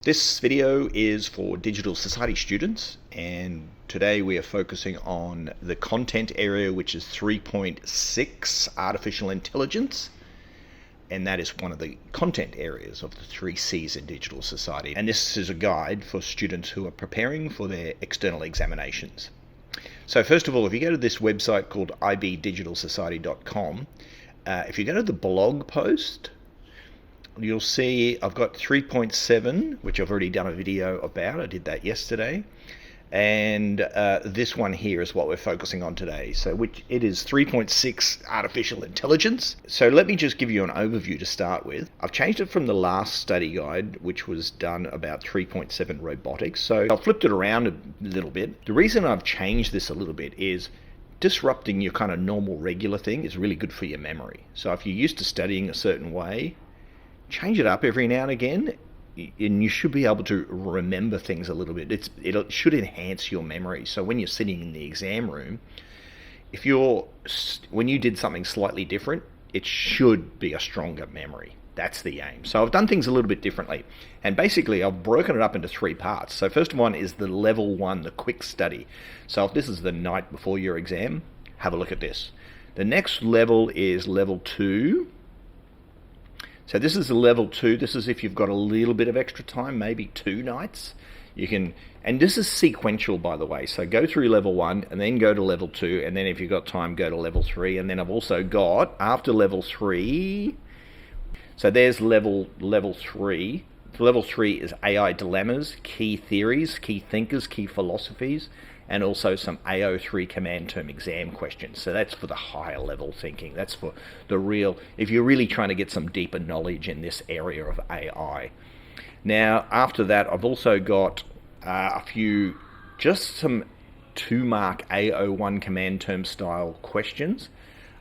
This video is for digital society students, and today we are focusing on the content area, which is 3.6 artificial intelligence, and that is one of the content areas of the 3Cs in digital society. And this is a guide for students who are preparing for their external examinations. So first of all, if you go to this website called ibdigitalsociety.com, if you go to the blog post, you'll see I've got 3.7, which I've already done a video about. I did that yesterday. And this one here is what we're focusing on today. So it is 3.6 artificial intelligence. So let me just give you an overview to start with. I've changed it from the last study guide, which was done about 3.7 robotics. So I've flipped it around a little bit. The reason I've changed this a little bit is disrupting your kind of normal regular thing is really good for your memory. So if you're used to studying a certain way, change it up every now and again, and you should be able to remember things a little bit. It should enhance your memory. So when you're sitting in the exam room, when you did something slightly different, it should be a stronger memory. That's the aim. So I've done things a little bit differently, and basically I've broken it up into three parts. So first one is the level one, the quick study. So if this is the night before your exam, have a look at this. The next level is level two. So this is a level two. This is if you've got a little bit of extra time, maybe 2 nights. You can, and this is sequential, by the way. So go through level one and then go to level two, and then if you've got time, go to level three. And then I've also got, after level three, so there's level three. Level three is AI dilemmas, key theories, key thinkers, key philosophies, and also some AO3 command term exam questions. So that's for the higher level thinking. That's for the real, if you're really trying to get some deeper knowledge in this area of AI. Now, after that, I've also got just some 2-mark AO1 command term style questions.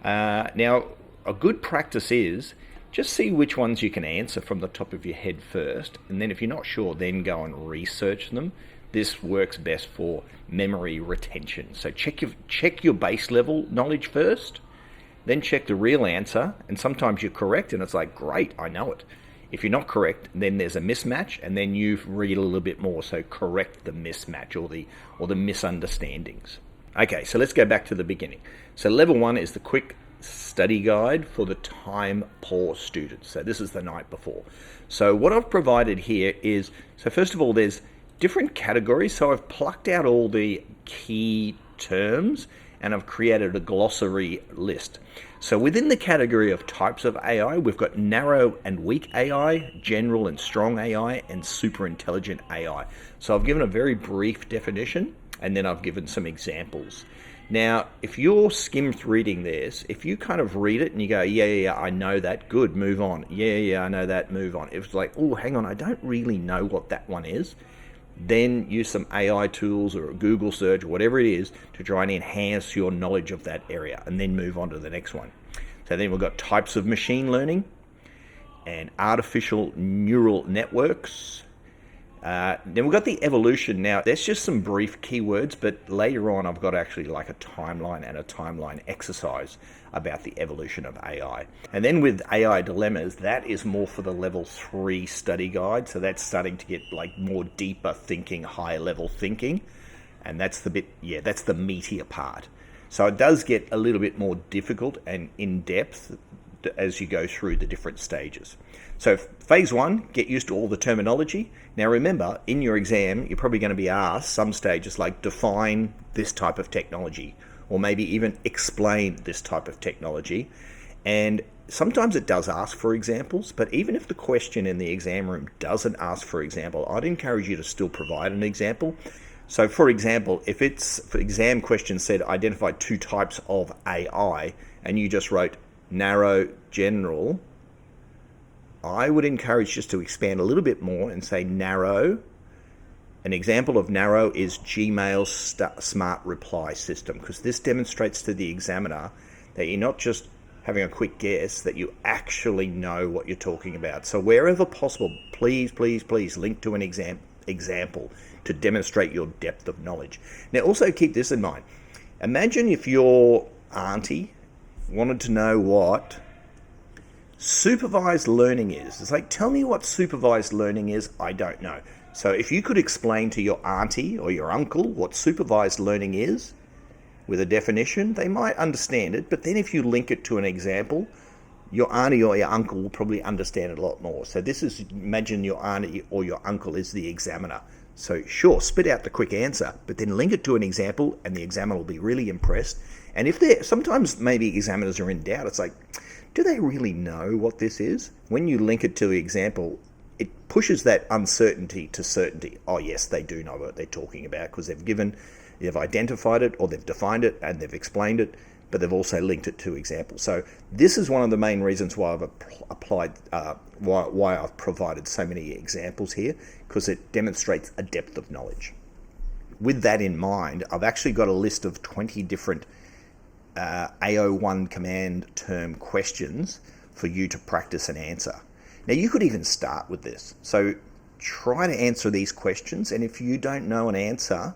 Now, a good practice is just see which ones you can answer from the top of your head first, and then if you're not sure, then go and research them. This works best for memory retention. So check your base level knowledge first, then check the real answer, and sometimes you're correct and it's like, great, I know it. If you're not correct, then there's a mismatch, and then you read a little bit more, so correct the mismatch or the misunderstandings. Okay, so let's go back to the beginning. So level one is the quick study guide for the time poor students. So this is the night before. So what I've provided here is, so first of all, there's different categories. So I've plucked out all the key terms and I've created a glossary list. So within the category of types of AI, we've got narrow and weak AI, general and strong AI, and super intelligent AI. So I've given a very brief definition, and then I've given some examples. Now, if you're skimmed reading this, if you kind of read it and you go, yeah, I know that, good, move on. Yeah, I know that, move on. If it's like, oh, hang on, I don't really know what that one is, then use some AI tools or a Google search or whatever it is to try and enhance your knowledge of that area, and then move on to the next one. So then we've got types of machine learning and artificial neural networks. Then we've got the evolution. Now, there's just some brief keywords, but later on I've got actually like a timeline and a timeline exercise about the evolution of AI. And then with AI dilemmas, that is more for the level 3 study guide. So that's starting to get like more deeper thinking, higher level thinking. And that's the meatier part. So it does get a little bit more difficult and in depth as you go through the different stages. So phase 1, get used to all the terminology. Now remember, in your exam, you're probably going to be asked some stages like define this type of technology, or maybe even explain this type of technology. And sometimes it does ask for examples, but even if the question in the exam room doesn't ask for example, I'd encourage you to still provide an example. So for example, if it's for exam question said identify 2 types of AI, and you just wrote narrow, general, I would encourage just to expand a little bit more and say narrow. An example of narrow is Gmail's smart reply system, because this demonstrates to the examiner that you're not just having a quick guess, that you actually know what you're talking about. So wherever possible, please link to an example to demonstrate your depth of knowledge. Now also keep this in mind. Imagine if your auntie wanted to know what supervised learning is. It's like, tell me what supervised learning is. I don't know. So if you could explain to your auntie or your uncle what supervised learning is with a definition, they might understand it. But then if you link it to an example, your auntie or your uncle will probably understand it a lot more. So this is, imagine your auntie or your uncle is the examiner. So sure, spit out the quick answer, but then link it to an example and the examiner will be really impressed. And if they're, sometimes maybe examiners are in doubt, it's like, do they really know what this is? When you link it to the example, it pushes that uncertainty to certainty. Oh yes, they do know what they're talking about because they've identified it or they've defined it and they've explained it, but they've also linked it to examples. So this is one of the main reasons why why I've provided so many examples here, because it demonstrates a depth of knowledge. With that in mind, I've actually got a list of 20 different AO1 command term questions for you to practice and answer. Now you could even start with this. So try to answer these questions, and if you don't know an answer,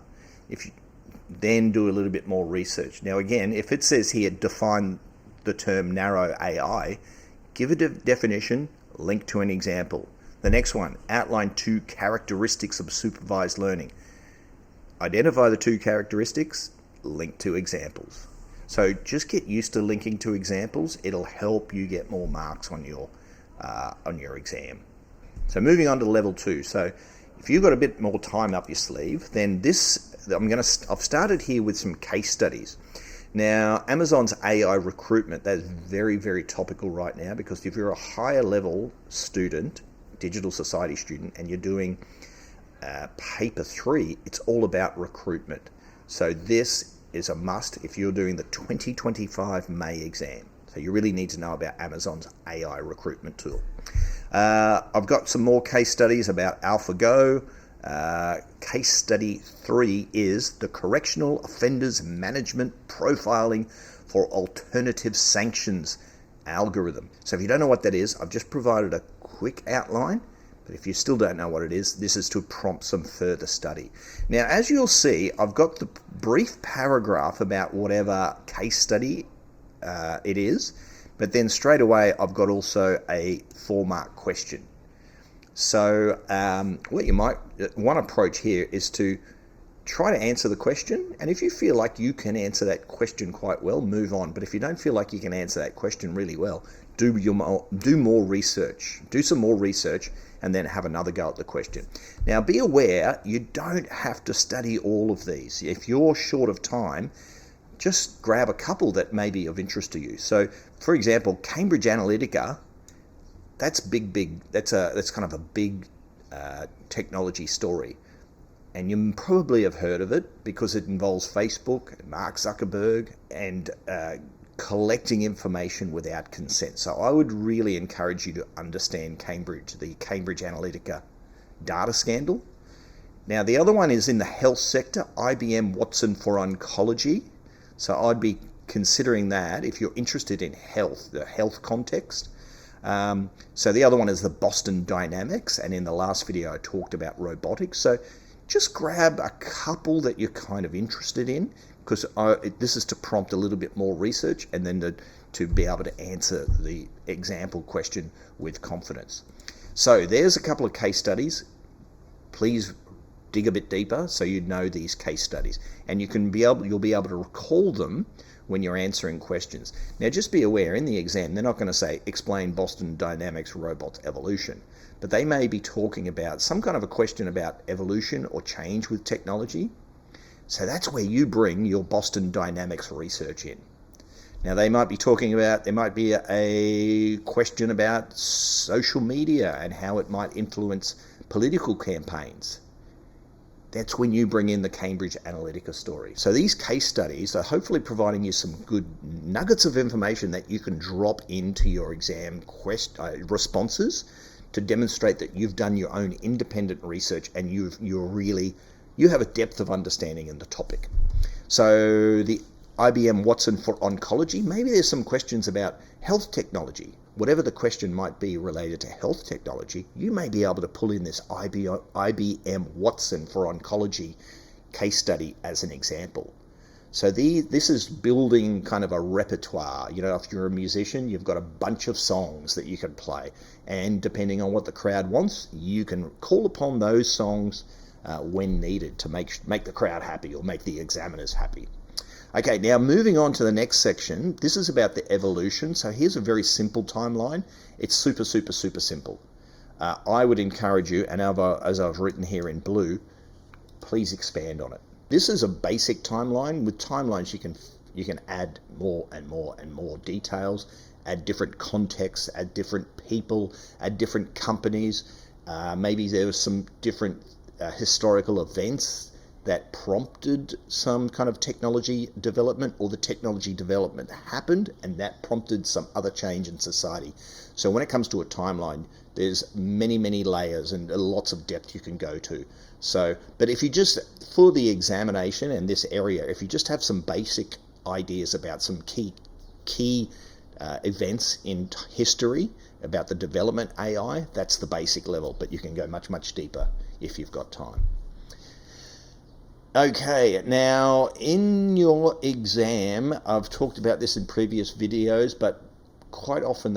then do a little bit more research. Now again, if it says here, define the term narrow AI, give it a definition, link to an example. The next one, outline 2 characteristics of supervised learning. Identify the 2 characteristics, link to examples. So just get used to linking to examples. It'll help you get more marks on your exam. So moving on to level 2. So if you've got a bit more time up your sleeve, then I've started here with some case studies. Now, Amazon's AI recruitment, that's very, very topical right now, because if you're a higher level student, digital society student, and you're doing paper 3, it's all about recruitment. So this is a must if you're doing the 2025 May exam. So you really need to know about Amazon's AI recruitment tool. I've got some more case studies about AlphaGo. Case study 3 is the Correctional Offenders Management Profiling for Alternative Sanctions algorithm. So if you don't know what that is, I've just provided a quick outline. But if you still don't know what it is, this is to prompt some further study. Now, as you'll see, I've got the brief paragraph about whatever case study it is, but then straight away I've got also a 4-mark question. So one approach here is to try to answer the question, and if you feel like you can answer that question quite well, move on. But if you don't feel like you can answer that question really well, do more research. Do some more research and then have another go at the question. Now be aware, you don't have to study all of these. If you're short of time, just grab a couple that may be of interest to you. So for example, Cambridge Analytica, that's big. That's kind of a big technology story. And you probably have heard of it because it involves Facebook, Mark Zuckerberg, and collecting information without consent. So I would really encourage you to understand the Cambridge Analytica data scandal. Now the other one is in the health sector, IBM Watson for Oncology. So I'd be considering that if you're interested in health, the health context. So the other one is the Boston Dynamics, and in the last video I talked about robotics. So just grab a couple that you're kind of interested in, because this is to prompt a little bit more research and then to be able to answer the example question with confidence. So there's a couple of case studies. Please dig a bit deeper so you know these case studies, and you'll be able to recall them when you're answering questions. Now just be aware, in the exam they're not going to say explain Boston Dynamics robots evolution, but they may be talking about some kind of a question about evolution or change with technology. So that's where you bring your Boston Dynamics research in. Now there might be a question about social media and how it might influence political campaigns. That's when you bring in the Cambridge Analytica story. So these case studies are hopefully providing you some good nuggets of information that you can drop into your exam responses to demonstrate that you've done your own independent research and you have a depth of understanding in the topic. So the IBM Watson for Oncology, maybe there's some questions about health technology. Whatever the question might be related to health technology, you may be able to pull in this IBM Watson for Oncology case study as an example. So this is building kind of a repertoire. You know, if you're a musician, you've got a bunch of songs that you can play. And depending on what the crowd wants, you can call upon those songs when needed to make the crowd happy or make the examiners happy. Okay, now moving on to the next section. This is about the evolution. So here's a very simple timeline. It's super, super, super simple. I would encourage you, and as I've written here in blue, please expand on it. This is a basic timeline. With timelines, you can add more and more and more details, add different contexts, add different people, add different companies. Maybe there was some different historical events that prompted some kind of technology development, or the technology development happened and that prompted some other change in society. So when it comes to a timeline, there's many, many layers and lots of depth you can go to. So, but if you just, for the examination and this area, if you just have some basic ideas about some key events in history, about the development AI, that's the basic level, but you can go much, much deeper if you've got time. Okay, now in your exam, I've talked about this in previous videos, but quite often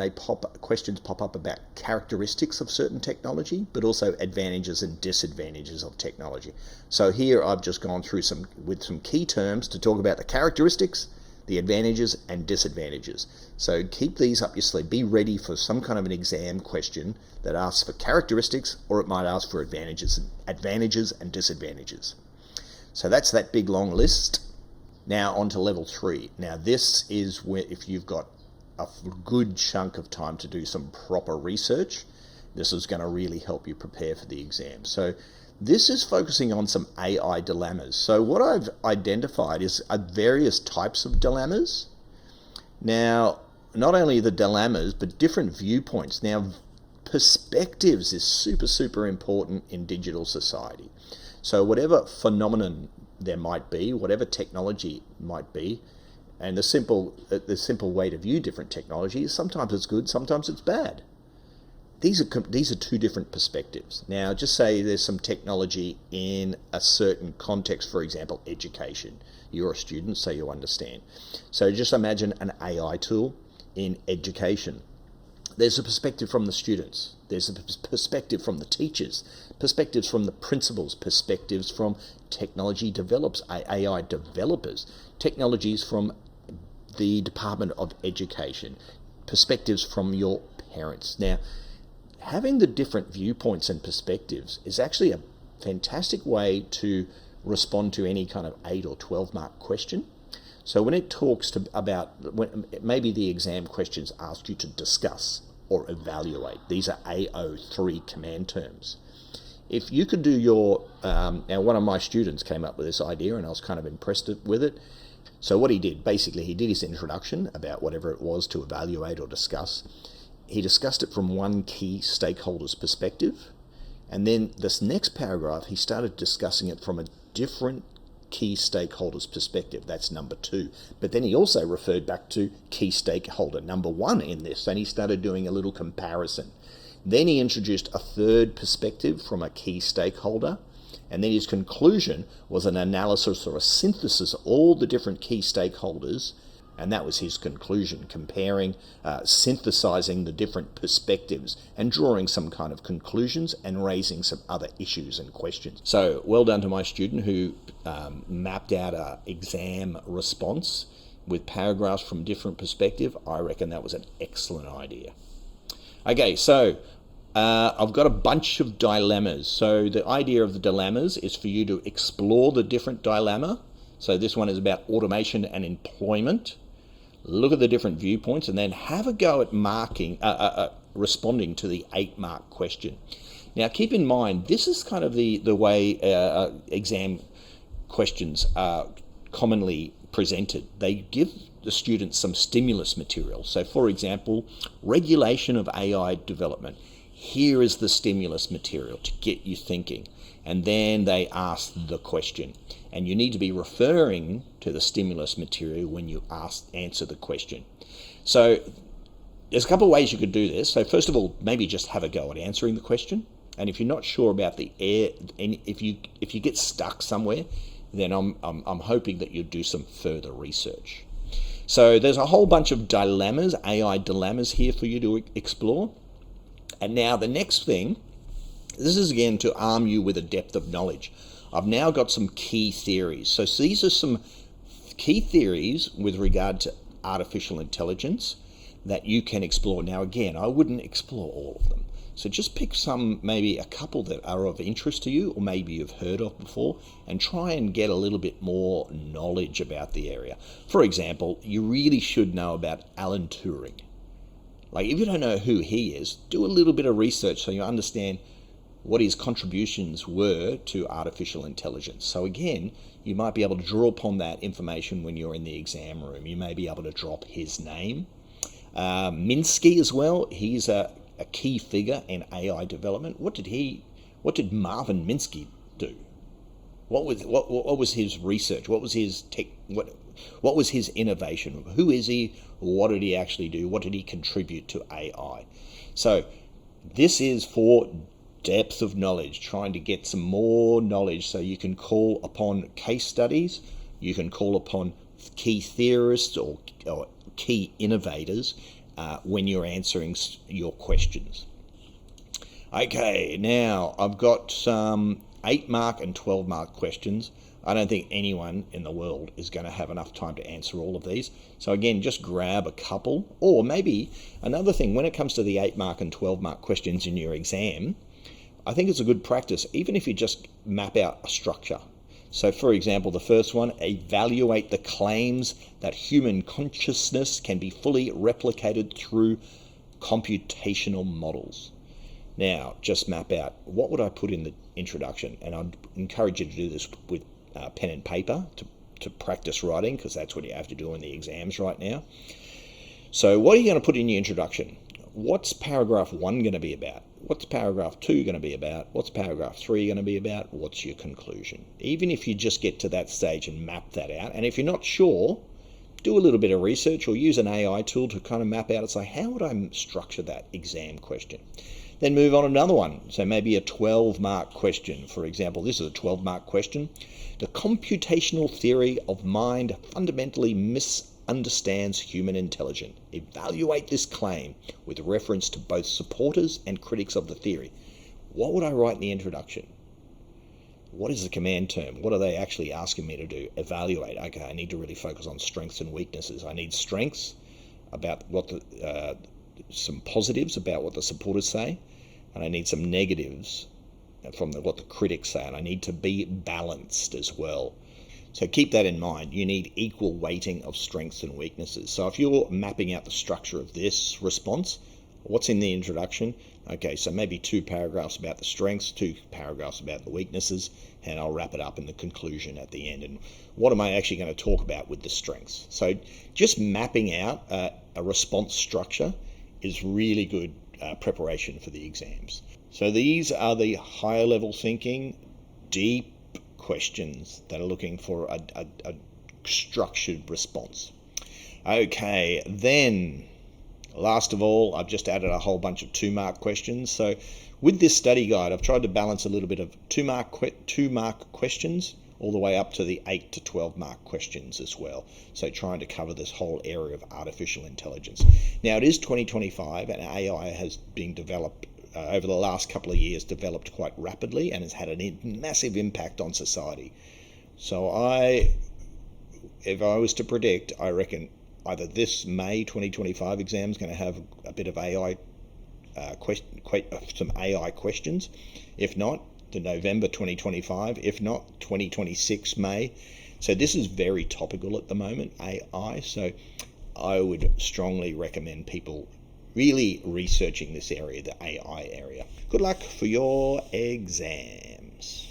questions pop up about characteristics of certain technology, but also advantages and disadvantages of technology. So here I've just gone through some key terms to talk about the characteristics, the advantages and disadvantages. So keep these up your sleeve. Be ready for some kind of an exam question that asks for characteristics, or it might ask for advantages and disadvantages. So that's that big long list. Now on to level 3. Now this is where, if you've got a good chunk of time to do some proper research, this is going to really help you prepare for the exam. So this is focusing on some AI dilemmas. So what I've identified is various types of dilemmas. Now, not only the dilemmas, but different viewpoints. Now, perspectives is super, super important in digital society. So whatever phenomenon there might be, whatever technology might be, and the simple way to view different technology is sometimes it's good, sometimes it's bad. These are two different perspectives. Now, just say there's some technology in a certain context, for example, education. You're a student, so you understand. So just imagine an AI tool in education. There's a perspective from the students. There's a perspective from the teachers, perspectives from the principals, perspectives from technology developers, AI developers, technologies from the Department of Education, perspectives from your parents. Now, having the different viewpoints and perspectives is actually a fantastic way to respond to any kind of 8 or 12 mark question. So when it talks about maybe the exam questions ask you to discuss or evaluate. These are AO3 command terms. If you could do your, now one of my students came up with this idea and I was kind of impressed with it. So what he did, basically he did his introduction about whatever it was to evaluate or discuss. He discussed it from one key stakeholder's perspective. And then this next paragraph, he started discussing it from a different key stakeholder's perspective. That's number 2. But then he also referred back to key stakeholder number 1 in this, and he started doing a little comparison. Then he introduced a third perspective from a key stakeholder, and then his conclusion was an analysis or a synthesis of all the different key stakeholders, and that was his conclusion, comparing, synthesizing the different perspectives and drawing some kind of conclusions and raising some other issues and questions. So well done to my student who mapped out an exam response with paragraphs from different perspectives. I reckon that was an excellent idea. Okay, so I've got a bunch of dilemmas. So the idea of the dilemmas is for you to explore the different dilemma. So this one is about automation and employment. Look at the different viewpoints and then have a go at responding to the 8-mark question. Now keep in mind, this is kind of the way exam questions are commonly presented. They give the students some stimulus material. So for example, regulation of AI development. Here is the stimulus material to get you thinking. And then they ask the question. And you need to be referring to the stimulus material when you answer the question. So there's a couple of ways you could do this. So first of all, maybe just have a go at answering the question. And if you're not sure about if you get stuck somewhere, then I'm hoping that you'll do some further research. So there's a whole bunch of dilemmas, AI dilemmas here for you to explore. And now the next thing, this is again to arm you with a depth of knowledge. I've now got some key theories. So these are some key theories with regard to artificial intelligence that you can explore. Now again, I wouldn't explore all of them. So just pick some, maybe a couple that are of interest to you or maybe you've heard of before, and try and get a little bit more knowledge about the area. For example, you really should know about Alan Turing. Like if you don't know who he is, do a little bit of research so you understand what his contributions were to artificial intelligence. So again, you might be able to draw upon that information when you're in the exam room. You may be able to drop his name. Minsky as well, he's a key figure in AI development. What did Marvin Minsky do? What was his research? What was his what was his innovation? Who is he? What did he actually do? What did he contribute to AI? So this is for depth of knowledge, trying to get some more knowledge so you can call upon case studies, you can call upon key theorists or key innovators when you're answering your questions. Okay, now I've got some 8-mark and 12-mark questions. I don't think anyone in the world is going to have enough time to answer all of these. So again, just grab a couple. Or maybe another thing, when it comes to the 8-mark and 12-mark questions in your exam, I think it's a good practice, even if you just map out a structure. So for example, the first one, evaluate the claims that human consciousness can be fully replicated through computational models. Now, just map out, what would I put in the introduction? And I'd encourage you to do this with pen and paper to practice writing, because that's what you have to do in the exams right now. So what are you going to put in your introduction? What's paragraph 1 going to be about? What's paragraph 2 going to be about? What's paragraph 3 going to be about? What's your conclusion? Even if you just get to that stage and map that out, and if you're not sure, do a little bit of research or use an AI tool to kind of map out and say, how would I structure that exam question? Then move on to another one. So maybe a 12-mark question. For example, this is a 12-mark question. The computational theory of mind fundamentally misunderstands human intelligence. Evaluate this claim with reference to both supporters and critics of the theory. What would I write in the introduction? What is the command term? What are they actually asking me to do? Evaluate. Okay, I need to really focus on strengths and weaknesses. I need strengths about what some positives about what the supporters say, and I need some negatives from what the critics say, and I need to be balanced as well. So keep that in mind. You need equal weighting of strengths and weaknesses. So if you're mapping out the structure of this response, what's in the introduction? Okay, so maybe 2 paragraphs about the strengths, 2 paragraphs about the weaknesses, and I'll wrap it up in the conclusion at the end. And what am I actually going to talk about with the strengths? So just mapping out a response structure is really good preparation for the exams. So these are the higher level thinking, deep questions that are looking for a structured response. Okay, then last of all, I've just added a whole bunch of 2-mark questions. So with this study guide, I've tried to balance a little bit of 2-mark questions all the way up to the 8 to 12-mark questions as well. So trying to cover this whole area of artificial intelligence. Now it is 2025 and AI has been developed over the last couple of years, developed quite rapidly and has had a massive impact on society. So if I was to predict, I reckon either this May 2025 exam is going to have a bit of AI, some AI questions. If not, the November 2025, if not 2026 May. So this is very topical at the moment, AI. So I would strongly recommend people really researching this area, the AI area. Good luck for your exams.